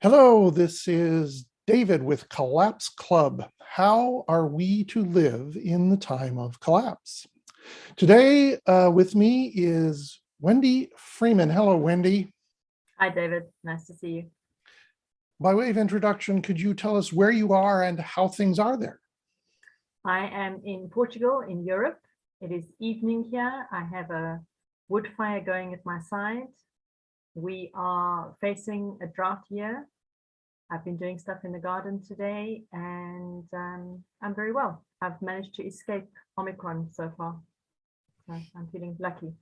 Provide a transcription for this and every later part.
Hello, this is David with Collapse Club. How are we to live in the time of collapse? Today with me is Wendy Freeman. Hello, Wendy. Hi, David. Nice to see you. By way of introduction, could you tell us where you are and how things are there? I am in Portugal, in Europe. It is evening here. I have a wood fire going at my side. We are facing a drought year. I've been doing stuff in the garden today, and I'm very well. I've managed to escape Omicron so far, so I'm feeling lucky.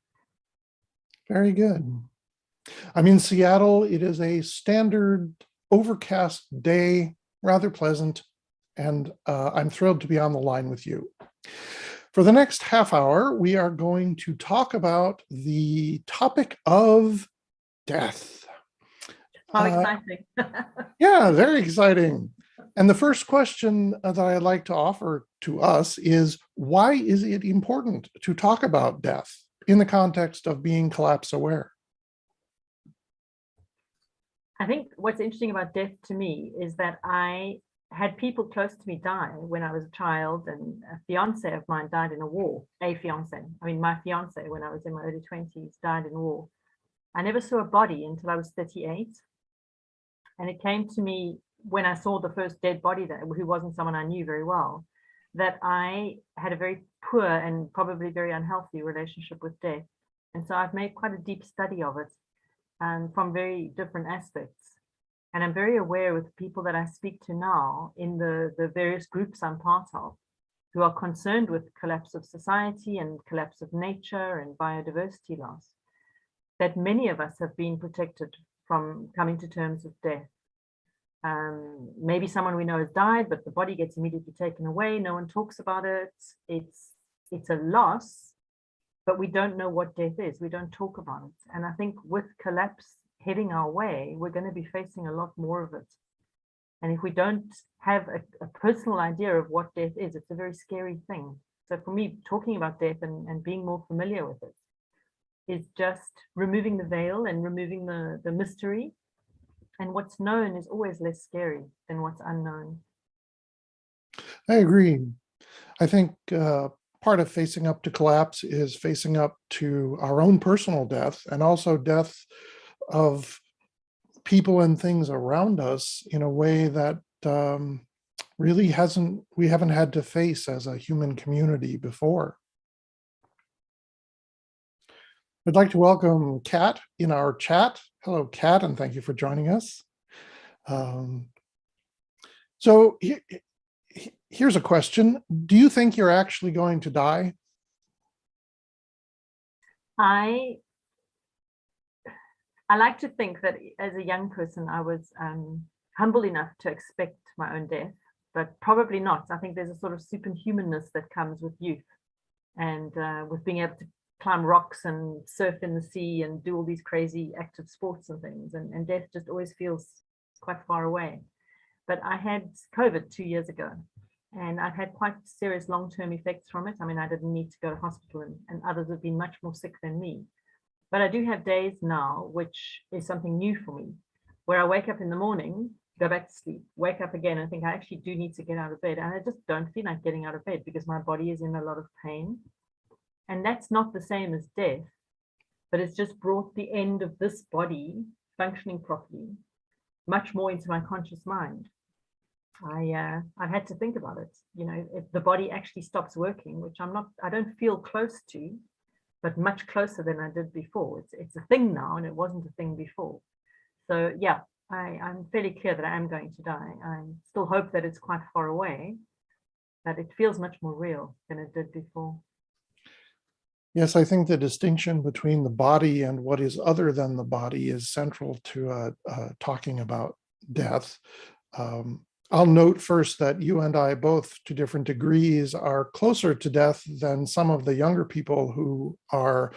Very good. I'm in Seattle. It is a standard overcast day, rather pleasant, and I'm thrilled to be on the line with you. For the next half hour, we are going to talk about the topic of death. How exciting. Yeah, very exciting. And the first question that I'd like to offer to us is, why is it important to talk about death in the context of being collapse aware? I think what's interesting about death to me is that I had people close to me die when I was a child, and a fiance of mine died in a war. My fiance, when I was in my early 20s, died in war. I never saw a body until I was 38. And it came to me when I saw the first dead body, who wasn't someone I knew very well, that I had a very poor and probably very unhealthy relationship with death. And so I've made quite a deep study of it from very different aspects. And I'm very aware with people that I speak to now in the various groups I'm part of, who are concerned with collapse of society and collapse of nature and biodiversity loss, that many of us have been protected from coming to terms with death. Maybe someone we know has died, but the body gets immediately taken away. No one talks about it. It's a loss, but we don't know what death is. We don't talk about it. And I think with collapse heading our way, we're going to be facing a lot more of it. And if we don't have a personal idea of what death is, it's a very scary thing. So for me, talking about death and being more familiar with it is just removing the veil and removing the mystery. And what's known is always less scary than what's unknown. I agree. I think part of facing up to collapse is facing up to our own personal death, and also death of people and things around us in a way that really we haven't had to face as a human community before. I'd like to welcome Kat in our chat. Hello, Kat, and thank you for joining us. So here's a question. Do you think you're actually going to die? I like to think that as a young person, I was humble enough to expect my own death, but probably not. I think there's a sort of superhumanness that comes with youth and with being able to climb rocks and surf in the sea and do all these crazy active sports and things. And death just always feels quite far away. But I had COVID 2 years ago, and I've had quite serious long-term effects from it. I mean, I didn't need to go to hospital, and others have been much more sick than me. But I do have days now, which is something new for me, where I wake up in the morning, go back to sleep, wake up again, and think I actually do need to get out of bed. And I just don't feel like getting out of bed because my body is in a lot of pain. And that's not the same as death, but it's just brought the end of this body functioning properly much more into my conscious mind. I've had to think about it. You know, if the body actually stops working, which I don't feel close to, but much closer than I did before. It's a thing now, and it wasn't a thing before. So yeah, I'm fairly clear that I am going to die. I still hope that it's quite far away, but it feels much more real than it did before. Yes, I think the distinction between the body and what is other than the body is central to talking about death. I'll note first that you and I both, to different degrees, are closer to death than some of the younger people who are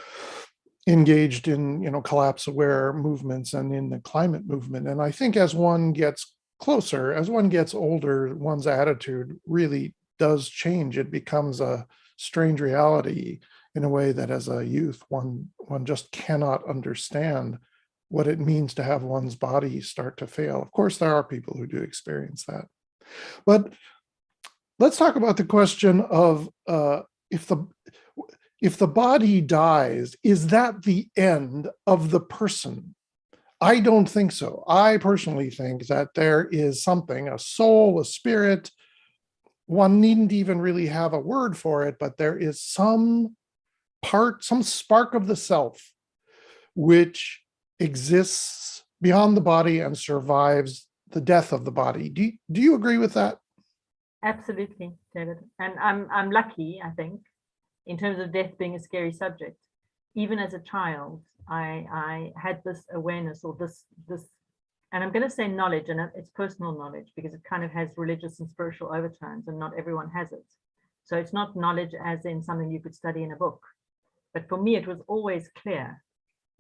engaged in, collapse-aware movements and in the climate movement. And I think as one gets closer, as one gets older, one's attitude really does change. It becomes a strange reality in a way that as a youth, one just cannot understand what it means to have one's body start to fail. Of course, there are people who do experience that. But let's talk about the question of if the body dies, is that the end of the person? I don't think so. I personally think that there is something, a soul, a spirit. One needn't even really have a word for it, but there is some part, some spark of the self, which exists beyond the body and survives the death of the body. Do you agree with that? Absolutely, David. And I'm lucky, I think, in terms of death being a scary subject. Even as a child, I had this awareness, or this, and I'm going to say knowledge, and it's personal knowledge because it kind of has religious and spiritual overtones, and not everyone has it. So it's not knowledge as in something you could study in a book. But for me, it was always clear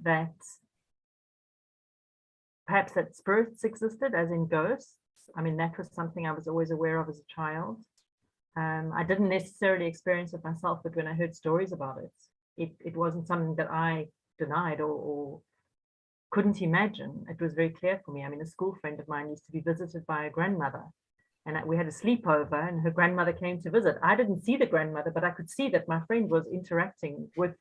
that perhaps that spirits existed, as in ghosts. I mean, that was something I was always aware of as a child. I didn't necessarily experience it myself, but when I heard stories about it wasn't something that I denied or couldn't imagine. It was very clear for me. I mean, a school friend of mine used to be visited by a grandmother, and we had a sleepover, and her grandmother came to visit. I didn't see the grandmother, but I could see that my friend was interacting with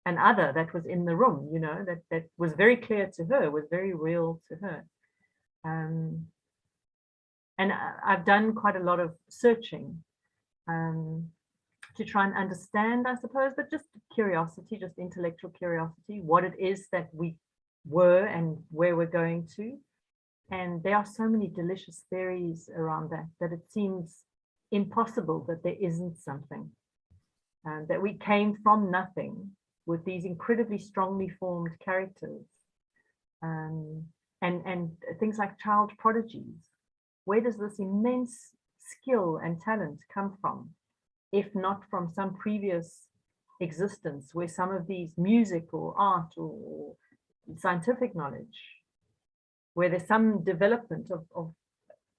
an other that was in the room, you know, that was very clear to her, was very real to her. And I've done quite a lot of searching to try and understand, I suppose, but just curiosity, just intellectual curiosity, what it is that we were and where we're going to. And there are so many delicious theories around that it seems impossible that there isn't something, that we came from nothing with these incredibly strongly formed characters, and things like child prodigies. Where does this immense skill and talent come from, if not from some previous existence where some of these music or art or scientific knowledge, where there's some development of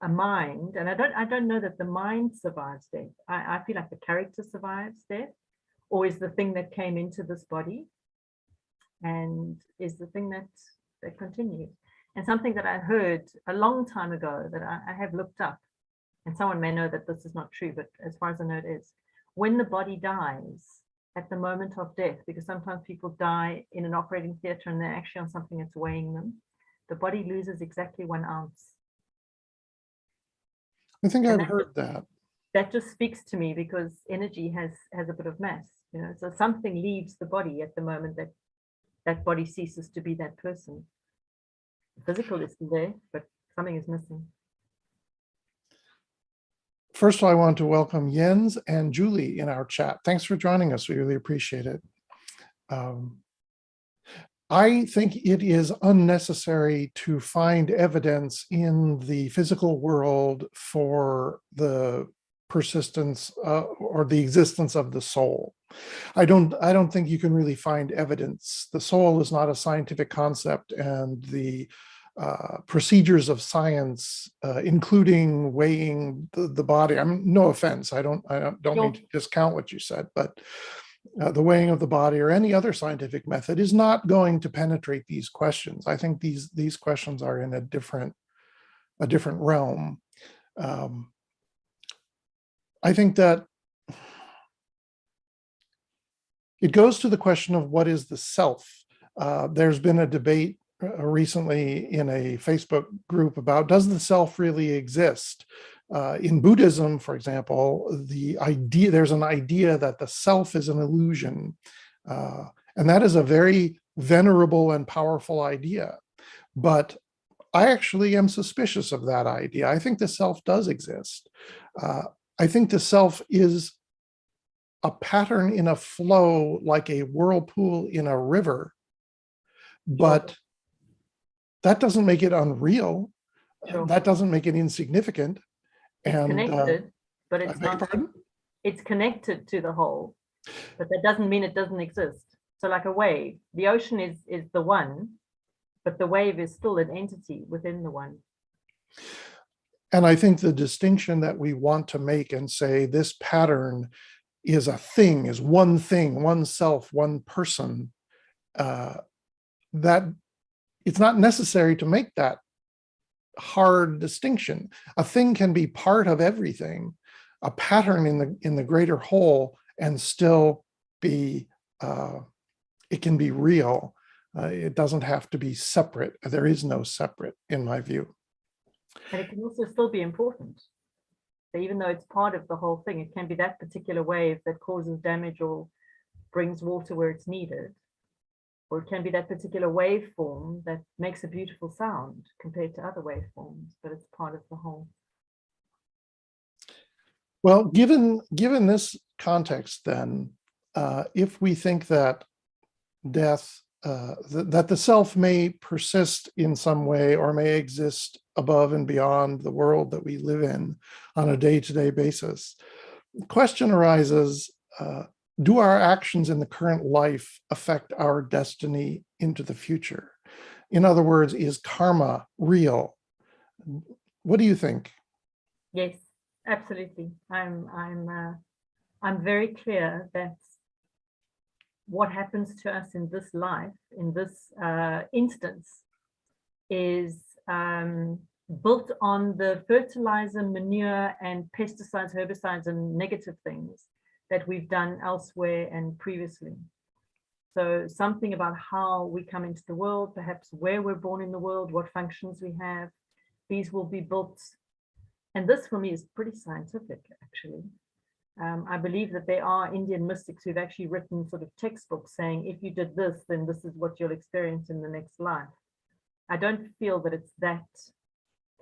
a mind? And I don't know that the mind survives death. I feel like the character survives death, or is the thing that came into this body and is the thing that continues. And something that I heard a long time ago that I have looked up, and someone may know that this is not true, but as far as I know it is, when the body dies at the moment of death, because sometimes people die in an operating theatre and they're actually on something that's weighing them, the body loses exactly 1 ounce. I think I've heard that. That just speaks to me, because energy has a bit of mass, you know, so something leaves the body at the moment that body ceases to be that person. The physical is still there, but something is missing. First of all, I want to welcome Jens and Julie in our chat. Thanks for joining us. We really appreciate it. I think it is unnecessary to find evidence in the physical world for the persistence or the existence of the soul. I don't think you can really find evidence. The soul is not a scientific concept, and the procedures of science, including weighing the body. I mean, no offense, I don't mean to discount what you said, but the weighing of the body or any other scientific method is not going to penetrate these questions. I think these questions are in a different realm. I think that it goes to the question of what is the self. There's been a debate recently in a Facebook group about, does the self really exist? In Buddhism, for example, there's an idea that the self is an illusion. And that is a very venerable and powerful idea. But I actually am suspicious of that idea. I think the self does exist. I think the self is a pattern in a flow, like a whirlpool in a river, but that doesn't make it unreal. Sure. That doesn't make it insignificant. It's connected, but it's not. Pardon? It's connected to the whole, but that doesn't mean it doesn't exist. So like a wave, the ocean is the one, but the wave is still an entity within the one. And I think the distinction that we want to make and say this pattern is a thing, is one thing, one self, one person, that it's not necessary to make that hard distinction. A thing can be part of everything, a pattern in the greater whole, and still be, it can be real. It doesn't have to be separate. There is no separate, in my view. And it can also still be important. So even though it's part of the whole thing, it can be that particular wave that causes damage or brings water where it's needed. Or it can be that particular waveform that makes a beautiful sound compared to other waveforms, but it's part of the whole. Well, given this context, then, if we think that death, that the self may persist in some way or may exist above and beyond the world that we live in on a day-to-day basis, the question arises, do our actions in the current life affect our destiny into the future? In other words, is karma real? What do you think? Yes, absolutely. I'm very clear that what happens to us in this life, in this instance, is built on the fertilizer, manure, and pesticides, herbicides, and negative things that we've done elsewhere and previously. So something about how we come into the world, perhaps where we're born in the world, what functions we have, these will be built. And this for me is pretty scientific, actually. I believe that there are Indian mystics who've actually written sort of textbooks saying, if you did this, then this is what you'll experience in the next life. I don't feel that it's that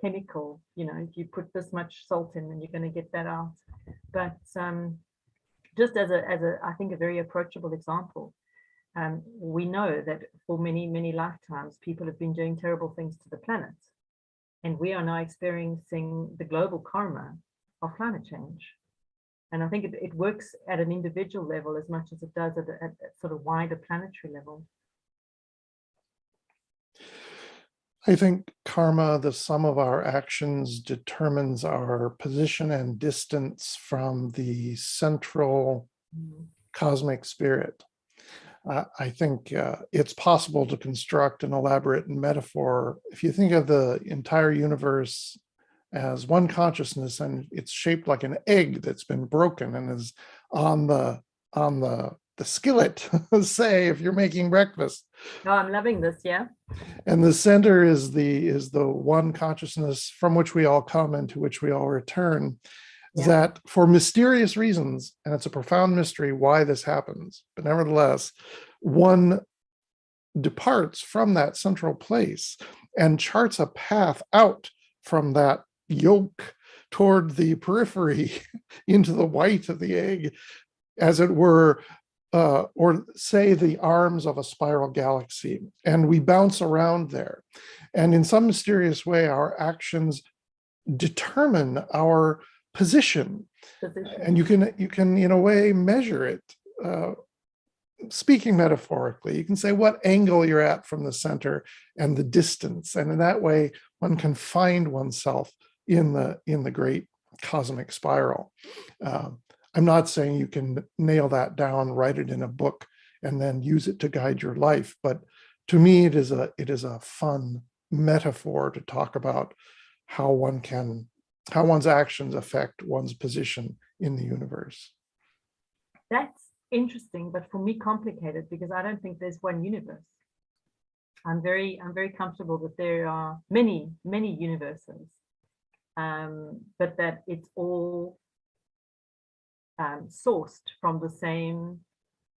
chemical, you know, if you put this much salt in, then you're going to get that out. But just as I think a very approachable example, we know that for many lifetimes, people have been doing terrible things to the planet. And we are now experiencing the global karma of climate change. And I think it works at an individual level as much as it does at a sort of wider planetary level. I think karma, the sum of our actions, determines our position and distance from the central cosmic spirit. I think it's possible to construct an elaborate metaphor. If you think of the entire universe as one consciousness, and it's shaped like an egg that's been broken and is on the skillet, say, if you're making breakfast. Oh, I'm loving this, yeah. And the center is the one consciousness from which we all come and to which we all return. Yeah. That for mysterious reasons, and it's a profound mystery why this happens, but nevertheless, one departs from that central place and charts a path out from that yolk toward the periphery into the white of the egg, as it were, or say the arms of a spiral galaxy, and we bounce around there. And in some mysterious way, our actions determine our position. And you can in a way measure it. Speaking metaphorically, you can say what angle you're at from the center and the distance. And in that way, one can find oneself in the great cosmic spiral. I'm not saying you can nail that down, write it in a book, and then use it to guide your life. But to me, it is a fun metaphor to talk about how one's actions affect one's position in the universe. That's interesting, but for me complicated, because I don't think there's one universe. I'm very comfortable that there are many universes, but that it's all sourced from the same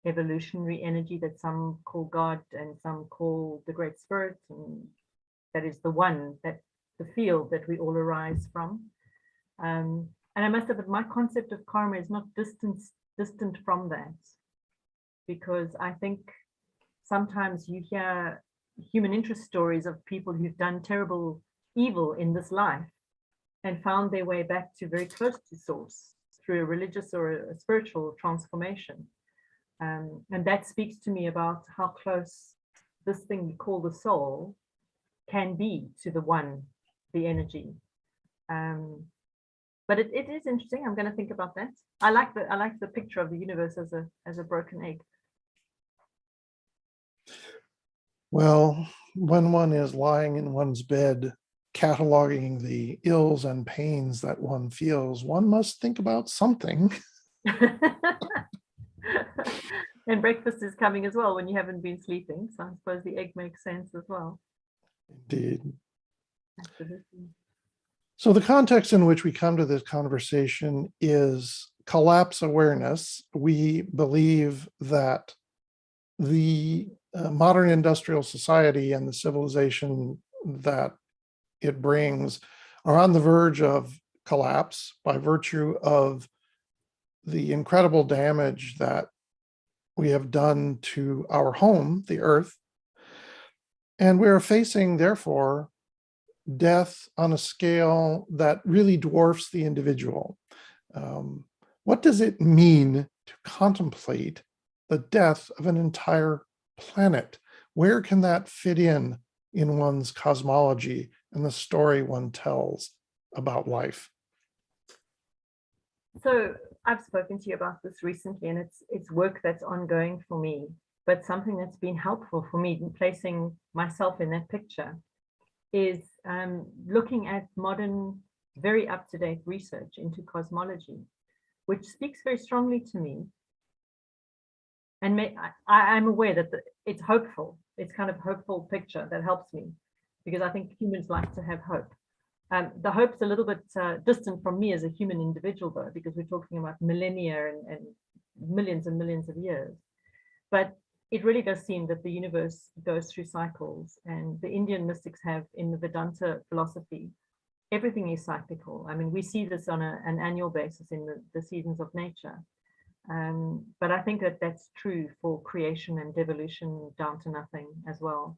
evolutionary energy that some call God and some call the Great Spirit, and that is the one, that the field that we all arise from. And I must have, my concept of karma is not distant from that, because I think sometimes you hear human interest stories of people who've done terrible evil in this life and found their way back to very close to source through a religious or a spiritual transformation. And that speaks to me about how close this thing we call the soul can be to the one, the energy. But it is interesting. I'm going to think about that. I like the picture of the universe as a broken egg. Well, when one is lying in one's bed, cataloging the ills and pains that one feels, one must think about something. And breakfast is coming as well when you haven't been sleeping. So I suppose the egg makes sense as well. Indeed. Absolutely. So the context in which we come to this conversation is collapse awareness. We believe that the modern industrial society and the civilization that it brings are on the verge of collapse by virtue of the incredible damage that we have done to our home, the earth. And we are facing, therefore, death on a scale that really dwarfs the individual. What does it mean to contemplate the death of an entire planet? Where can that fit in one's cosmology and the story one tells about life? So I've spoken to you about this recently, and it's work that's ongoing for me, but something that's been helpful for me in placing myself in that picture is looking at modern, very up-to-date research into cosmology, which speaks very strongly to me. And I'm aware that it's hopeful. It's kind of hopeful picture that helps me, because I think humans like to have hope. The hope's a little bit distant from me as a human individual, though, because we're talking about millennia and millions and millions of years. But it really does seem that the universe goes through cycles, and the Indian mystics have in the Vedanta philosophy, everything is cyclical. I mean, we see this on an annual basis in the seasons of nature. But I think that that's true for creation and devolution down to nothing as well.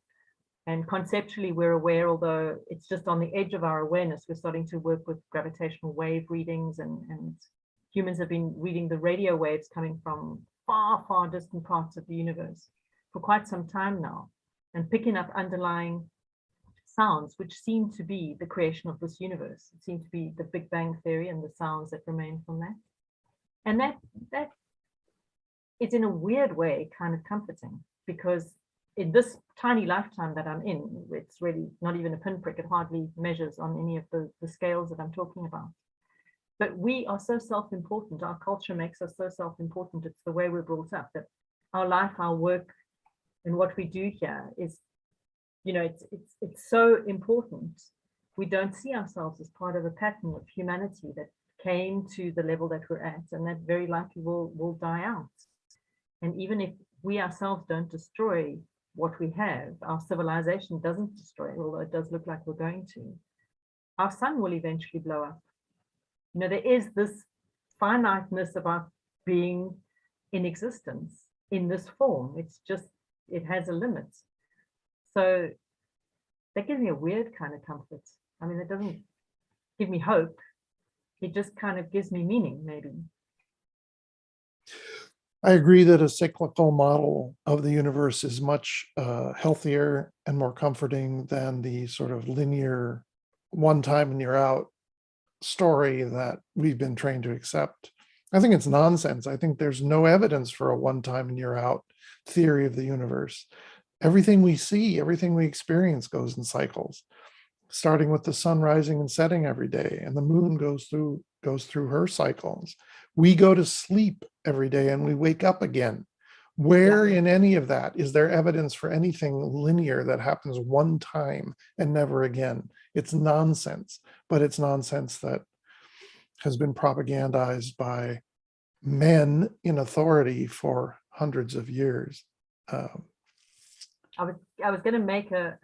And conceptually, we're aware, although it's just on the edge of our awareness, we're starting to work with gravitational wave readings, and humans have been reading the radio waves coming from far, far distant parts of the universe for quite some time now, and picking up underlying sounds which seem to be the creation of this universe. It seemed to be the Big Bang Theory and the sounds that remain from that. And that is in a weird way kind of comforting, because in this tiny lifetime that I'm in, it's really not even a pinprick. It hardly measures on any of the scales that I'm talking about. But we are so self-important. Our culture makes us so self-important. It's the way we're brought up, that our life, our work, and what we do here is, you know, it's so important. We don't see ourselves as part of a pattern of humanity that came to the level that we're at, and that very likely will die out. And even if we ourselves don't destroy what we have, our civilization doesn't destroy it, although it does look like we're going to. Our sun will eventually blow up. You know, there is this finiteness about being in existence in this form. It's just, it has a limit. So that gives me a weird kind of comfort. I mean, it doesn't give me hope. It just kind of gives me meaning, maybe. I agree that a cyclical model of the universe is much healthier and more comforting than the sort of linear one time and you're out story that we've been trained to accept. I think it's nonsense. I think there's no evidence for a one time and you're out theory of the universe. Everything we see, everything we experience goes in cycles, starting with the sun rising and setting every day, and the moon goes through her cycles. We go to sleep every day and we wake up again. Where in any of that is there evidence for anything linear that happens one time and never again? It's nonsense, but it's nonsense that has been propagandized by men in authority for hundreds of years. I was going to make a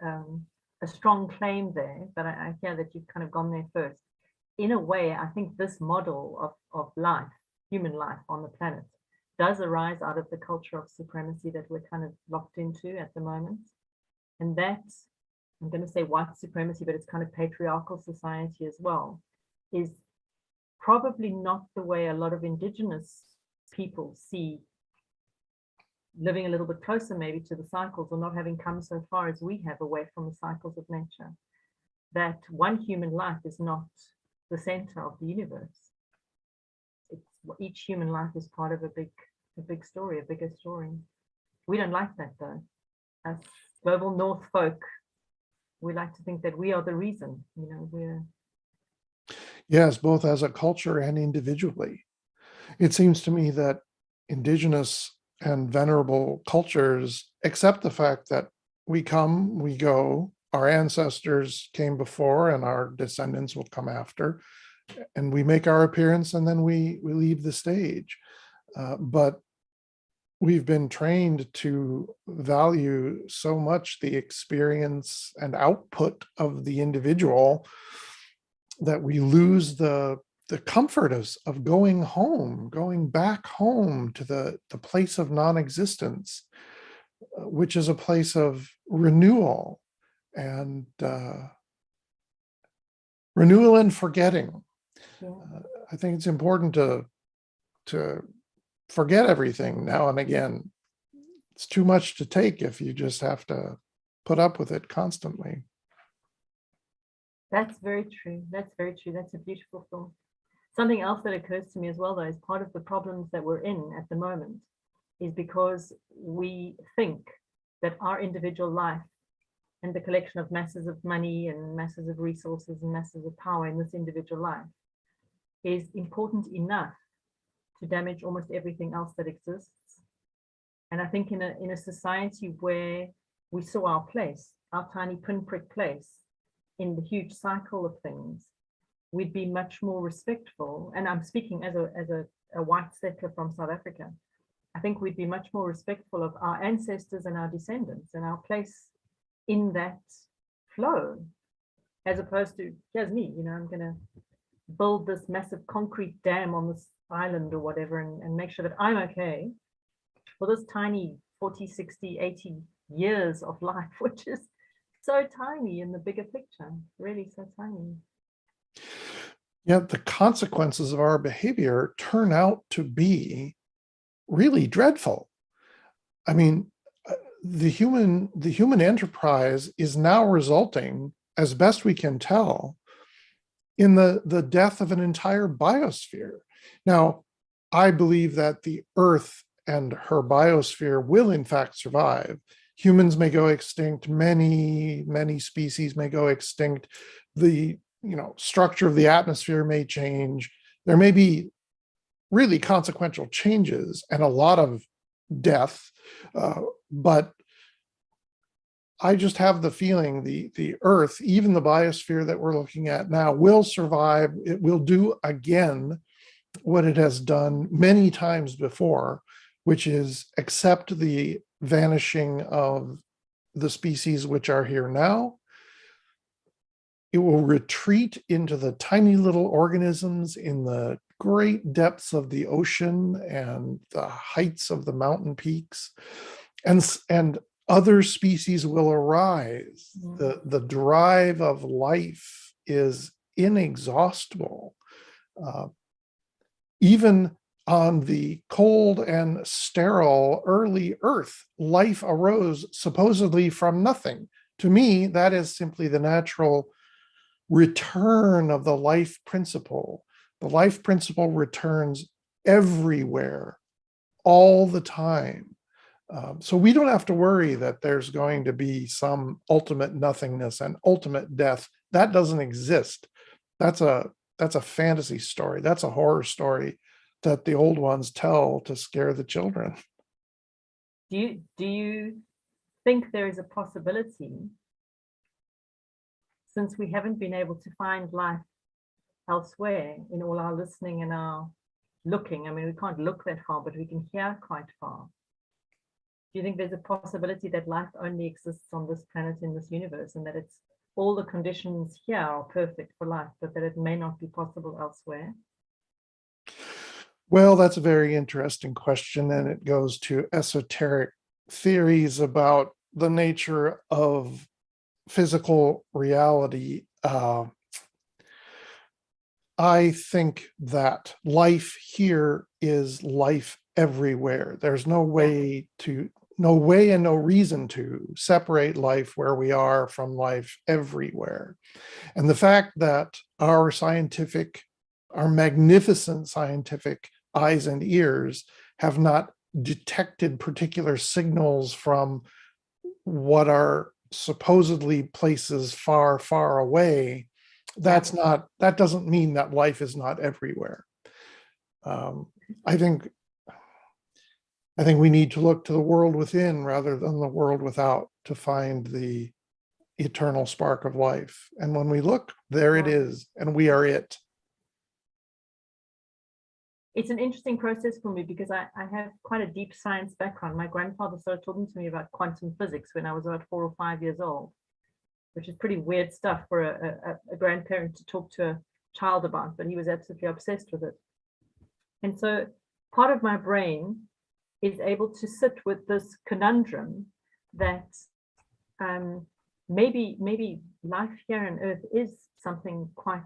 strong claim there, but I hear that you've kind of gone there first. In a way, I think this model of life, human life on the planet, does arise out of the culture of supremacy that we're kind of locked into at the moment. And that's, I'm going to say white supremacy, but it's kind of patriarchal society as well, is probably not the way a lot of indigenous people see living a little bit closer maybe to the cycles, or not having come so far as we have away from the cycles of nature. That one human life is not the center of the universe. It's, each human life is part of a big story, a bigger story. We don't like that though. As global North folk, We like to think that we are the reason, you know, we're. Yes, both as a culture and individually. It seems to me that indigenous and venerable cultures accept the fact that we come, we go, our ancestors came before and our descendants will come after, and we make our appearance and then we leave the stage. But we've been trained to value so much the experience and output of the individual that we lose the comfort of going home, going back home to the place of non-existence, which is a place of renewal and renewal and forgetting. Yeah. I think it's important to forget everything now and again. It's too much to take if you just have to put up with it constantly. That's very true. That's very true. That's a beautiful thought. Something else that occurs to me as well, though, is part of the problems that we're in at the moment is because we think that our individual life and the collection of masses of money and masses of resources and masses of power in this individual life is important enough to damage almost everything else that exists. And I think in a society where we saw our place, our tiny pinprick place in the huge cycle of things, we'd be much more respectful. And I'm speaking as a white settler from South Africa. I think we'd be much more respectful of our ancestors and our descendants and our place in that flow, as opposed to, here's me, you know, I'm going to build this massive concrete dam on this island or whatever and make sure that I'm okay for this tiny 40, 60, 80 years of life, which is so tiny in the bigger picture, really so tiny. Yet the consequences of our behavior turn out to be really dreadful. I mean, the human enterprise is now resulting, as best we can tell, in the death of an entire biosphere. Now, I believe that the Earth and her biosphere will in fact survive. Humans may go extinct, many species may go extinct, the structure of the atmosphere may change, there may be really consequential changes and a lot of death, but I just have the feeling the Earth, even the biosphere that we're looking at now, will survive. It will do again what it has done many times before, which is accept the vanishing of the species which are here now. It will retreat into the tiny little organisms in the great depths of the ocean and the heights of the mountain peaks, and other species will arise. The drive of life is inexhaustible. Even on the cold and sterile early Earth, life arose supposedly from nothing. To me, that is simply the natural return of the life principle. The life principle returns everywhere, all the time. So we don't have to worry that there's going to be some ultimate nothingness and ultimate death. That doesn't exist. That's a fantasy story. That's a horror story that the old ones tell to scare the children. Do you think there is a possibility, since we haven't been able to find life elsewhere in all our listening and our looking? I mean, we can't look that far, but we can hear quite far. Do you think there's a possibility that life only exists on this planet, in this universe, and that it's all the conditions here are perfect for life, but that it may not be possible elsewhere? Well, that's a very interesting question, and it goes to esoteric theories about the nature of physical reality. I think that life here is life everywhere. There's no way and no reason to separate life where we are from life everywhere. And the fact that our magnificent scientific eyes and ears have not detected particular signals from what are supposedly places far, far away, that doesn't mean that life is not everywhere. I think we need to look to the world within rather than the world without to find the eternal spark of life. And when we look, there it is, and we are it. It's an interesting process for me because I have quite a deep science background. My grandfather started talking to me about quantum physics when I was about 4 or 5 years old, which is pretty weird stuff for a grandparent to talk to a child about, but he was absolutely obsessed with it. And so part of my brain is able to sit with this conundrum that maybe life here on Earth is something quite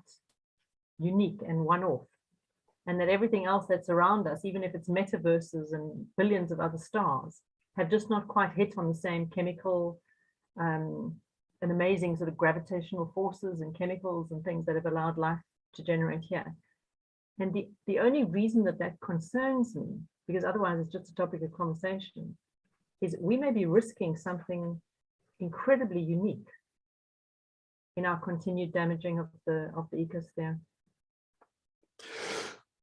unique and one-off, and that everything else that's around us, even if it's metaverses and billions of other stars, have just not quite hit on the same chemical and amazing sort of gravitational forces and chemicals and things that have allowed life to generate here. And the only reason that concerns me, because otherwise it's just a topic of conversation, is we may be risking something incredibly unique in our continued damaging of the ecosphere.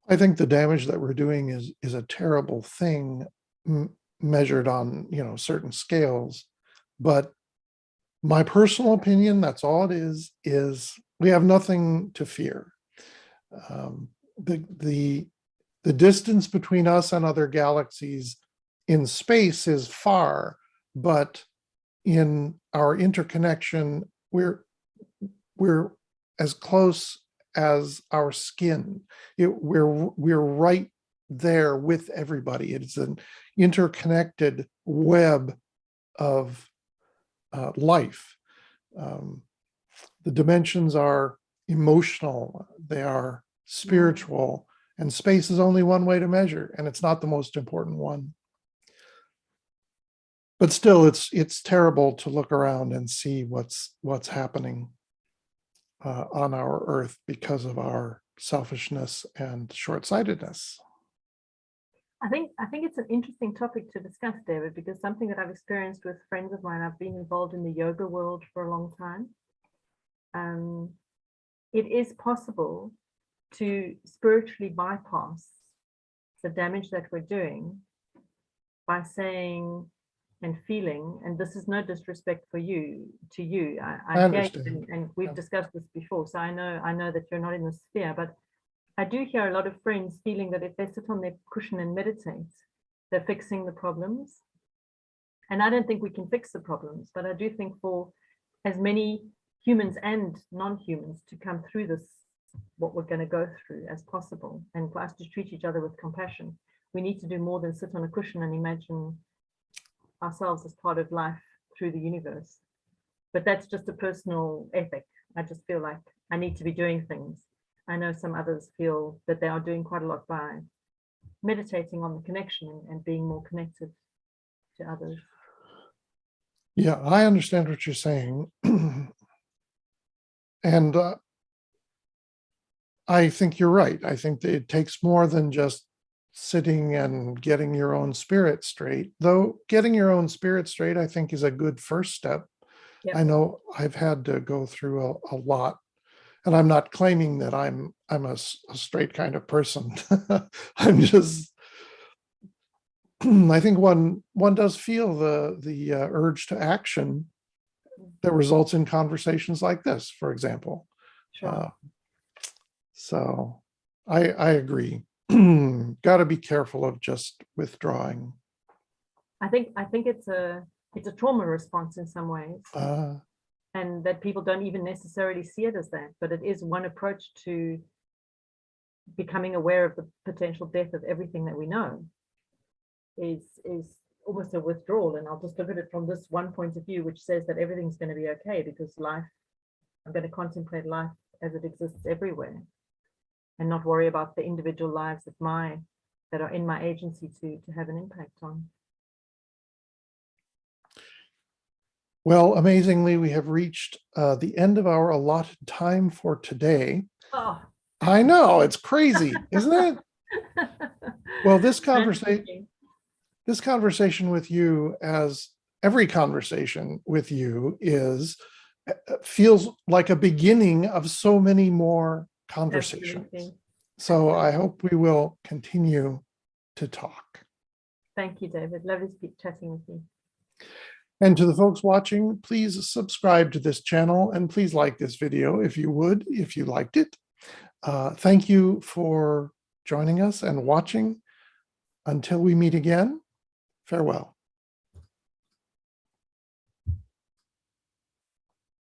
I think the damage that we're doing is a terrible thing measured on, certain scales. But my personal opinion, that's all it is we have nothing to fear. The distance between us and other galaxies in space is far, but in our interconnection, we're as close as our skin. We're right there with everybody. It's an interconnected web of life. The dimensions are emotional, they are spiritual, and space is only one way to measure, and it's not the most important one. But still, it's terrible to look around and see what's happening on our Earth because of our selfishness and short-sightedness. I think it's an interesting topic to discuss, David, because something that I've experienced with friends of mine, I've been involved in the yoga world for a long time. It is possible to spiritually bypass the damage that we're doing by saying and feeling, and this is no disrespect to you. I understand. And we've discussed this before, so I know that you're not in the sphere, but I do hear a lot of friends feeling that if they sit on their cushion and meditate, they're fixing the problems. And I don't think we can fix the problems, but I do think for as many humans and non-humans to come through this, what we're going to go through as possible, and for us to treat each other with compassion, we need to do more than sit on a cushion and imagine ourselves as part of life through the universe. But that's just a personal ethic. I just feel like I need to be doing things. I know some others feel that they are doing quite a lot by meditating on the connection and being more connected to others. Yeah, I understand what you're saying. And I think you're right. I think that it takes more than just sitting and getting your own spirit straight, though getting your own spirit straight, I think, is a good first step. Yep. I know I've had to go through a lot, and I'm not claiming that I'm a straight kind of person. I'm just, I think one does feel the urge to action that results in conversations like this, for example. Sure. So I agree. Got to be careful of just withdrawing. I think it's a trauma response in some ways, and that people don't even necessarily see it as that, but it is one approach to becoming aware of the potential death of everything that we know. Is almost a withdrawal. And I'll just look at it from this one point of view, which says that everything's going to be okay because life, I'm going to contemplate life as it exists everywhere, and not worry about the individual lives that are in my agency to have an impact on. Well, amazingly, we have reached the end of our allotted time for today. Oh. I know, it's crazy, isn't it? Well, this conversation with you as every conversation with you feels like a beginning of so many more conversations. Absolutely. So I hope we will continue to talk. Thank you, David. Lovely chatting with you. And to the folks watching, please subscribe to this channel and please like this video if you would, if you liked it. Thank you for joining us and watching. Until we meet again, farewell.